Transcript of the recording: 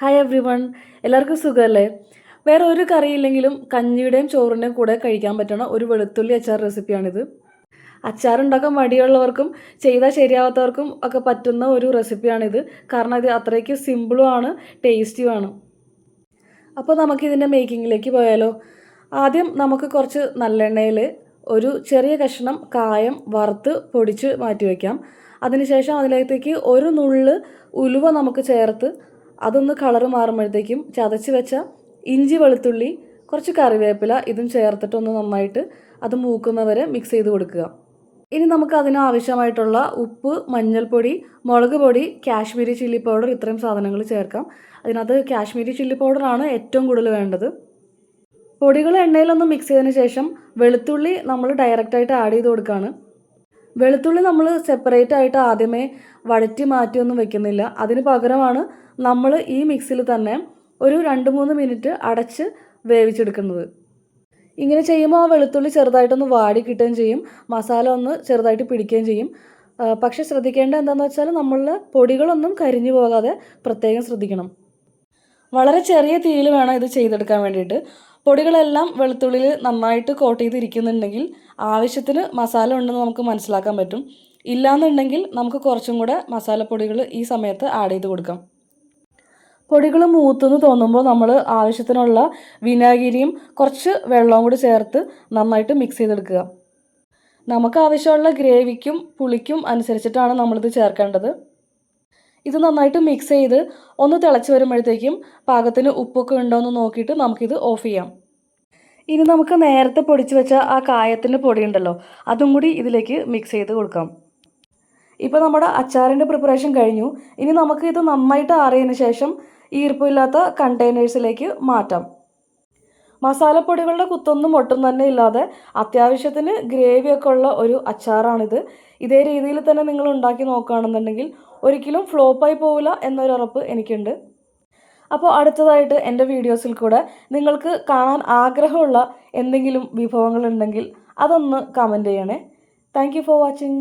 Hi every one, എല്ലാവർക്കും സുഖമല്ലേ? വേറെ ഒരു കറിയില്ലെങ്കിലും കഞ്ഞിയുടെയും ചോറിൻ്റെയും കൂടെ കഴിക്കാൻ പറ്റുന്ന ഒരു വെളുത്തുള്ളി അച്ചാർ റെസിപ്പിയാണിത്. അച്ചാറുണ്ടാക്കാൻ മടിയുള്ളവർക്കും ചെയ്താൽ ശരിയാവാത്തവർക്കും ഒക്കെ പറ്റുന്ന ഒരു റെസിപ്പിയാണിത്. കാരണം ഇത് അത്രയ്ക്ക് സിമ്പിളുമാണ്, ടേസ്റ്റിയുമാണ്. അപ്പോൾ നമുക്കിതിൻ്റെ മേക്കിങ്ങിലേക്ക് പോയാലോ? ആദ്യം നമുക്ക് കുറച്ച് നല്ലെണ്ണയിൽ ഒരു ചെറിയ കഷ്ണം കായം വറുത്ത് പൊടിച്ച് മാറ്റി വയ്ക്കാം. അതിനുശേഷം അതിലേക്ക് ഒരു നുള്ള് ഉലുവ നമുക്ക് ചേർത്ത് അതൊന്ന് കളറ് മാറുമ്പോഴത്തേക്കും ചതച്ച് വെച്ച ഇഞ്ചി വെളുത്തുള്ളി കുറച്ച് കറിവേപ്പില ഇതും ചേർത്തിട്ടൊന്ന് നന്നായിട്ട് അത് മൂക്കുന്നവരെ മിക്സ് ചെയ്ത് കൊടുക്കുക. ഇനി നമുക്ക് അതിനാവശ്യമായിട്ടുള്ള ഉപ്പ്, മഞ്ഞൾപ്പൊടി, മുളക് പൊടി, കാശ്മീരി ചില്ലി പൗഡർ ഇത്രയും സാധനങ്ങൾ ചേർക്കാം. അതിനകത്ത് കാശ്മീരി ചില്ലി പൗഡറാണ് ഏറ്റവും കൂടുതൽ വേണ്ടത്. പൊടികൾ എണ്ണയിലൊന്ന് മിക്സ് ചെയ്തതിന് ശേഷം വെളുത്തുള്ളി നമ്മൾ ഡയറക്റ്റായിട്ട് ആഡ് ചെയ്ത് കൊടുക്കുകയാണ്. വെളുത്തുള്ളി നമ്മൾ സെപ്പറേറ്റ് ആയിട്ട് ആദ്യമേ വഴറ്റി മാറ്റിയൊന്നും വെക്കുന്നില്ല. അതിന് പകരമാണ് നമ്മൾ ഈ മിക്സിൽ തന്നെ ഒരു 2-3 മിനിറ്റ് അടച്ച് വേവിച്ചെടുക്കുന്നത്. ഇങ്ങനെ ചെയ്യുമ്പോൾ ആ വെളുത്തുള്ളി ചെറുതായിട്ടൊന്ന് വാടി കിട്ടുകയും ചെയ്യും, മസാല ഒന്ന് ചെറുതായിട്ട് പിടിക്കുകയും ചെയ്യും. പക്ഷെ ശ്രദ്ധിക്കേണ്ട എന്താണെന്ന് വെച്ചാൽ നമ്മളുടെ പൊടികളൊന്നും കരിഞ്ഞു പോകാതെ പ്രത്യേകം ശ്രദ്ധിക്കണം. വളരെ ചെറിയ തീയിൽ വേണം ഇത് ചെയ്തെടുക്കാൻ വേണ്ടിയിട്ട്. പൊടികളെല്ലാം വെളുത്തുള്ളിയിൽ നന്നായിട്ട് കോട്ട് ചെയ്തിരിക്കുന്നുണ്ടെങ്കിൽ ആവശ്യത്തിന് മസാല ഉണ്ടെന്ന് നമുക്ക് മനസ്സിലാക്കാൻ പറ്റും. ഇല്ലയെന്നുണ്ടെങ്കിൽ നമുക്ക് കുറച്ചും കൂടെ മസാലപ്പൊടികൾ ഈ സമയത്ത് ആഡ് ചെയ്ത് കൊടുക്കാം. പൊടികൾ മൂത്തെന്ന് തോന്നുമ്പോൾ നമ്മൾ ആവശ്യത്തിനുള്ള വിനാഗിരിയും കുറച്ച് വെള്ളവും കൂടി ചേർത്ത് നന്നായിട്ട് മിക്സ് ചെയ്തെടുക്കുക. നമുക്ക് ആവശ്യമുള്ള ഗ്രേവിക്കും പുളിക്കും അനുസരിച്ചിട്ടാണ് നമ്മളിത് ചേർക്കേണ്ടത്. ഇത് നന്നായിട്ട് മിക്സ് ചെയ്ത് ഒന്ന് തിളച്ച് വരുമ്പോഴത്തേക്കും പാകത്തിന് ഉപ്പൊക്കെ ഉണ്ടോ എന്ന് നോക്കിയിട്ട് നമുക്കിത് ഓഫ് ചെയ്യാം. ഇനി നമുക്ക് നേരത്തെ പൊടിച്ച് വെച്ച ആ കായത്തിൻ്റെ പൊടി ഉണ്ടല്ലോ, അതും കൂടി ഇതിലേക്ക് മിക്സ് ചെയ്ത് കൊടുക്കാം. ഇപ്പോൾ നമ്മുടെ അച്ചാറിൻ്റെ പ്രിപ്പറേഷൻ കഴിഞ്ഞു. ഇനി നമുക്ക് ഇത് നന്നായിട്ട് ആറിയതിന് ശേഷം ഈർപ്പമില്ലാത്ത കണ്ടെയ്നേഴ്സിലേക്ക് മാറ്റാം. മസാലപ്പൊടികളുടെ കുത്തൊന്നും ഒട്ടും തന്നെ ഇല്ലാതെ അത്യാവശ്യത്തിന് ഗ്രേവിയൊക്കെ ഉള്ള ഒരു അച്ചാറാണിത്. ഇതേ രീതിയിൽ തന്നെ നിങ്ങൾ ഉണ്ടാക്കി നോക്കുകയാണെന്നുണ്ടെങ്കിൽ ഒരിക്കലും ഫ്ലോപ്പായി പോവില്ല എന്നൊരു ഉറപ്പ് എനിക്കുണ്ട്. അപ്പോൾ അടുത്തതായിട്ട് എൻ്റെ വീഡിയോസിൽ കൂടെ നിങ്ങൾക്ക് കാണാൻ ആഗ്രഹമുള്ള എന്തെങ്കിലും വിഭവങ്ങളുണ്ടെങ്കിൽ അതൊന്ന് കമൻറ്റ് ചെയ്യണേ. Thank you for watching.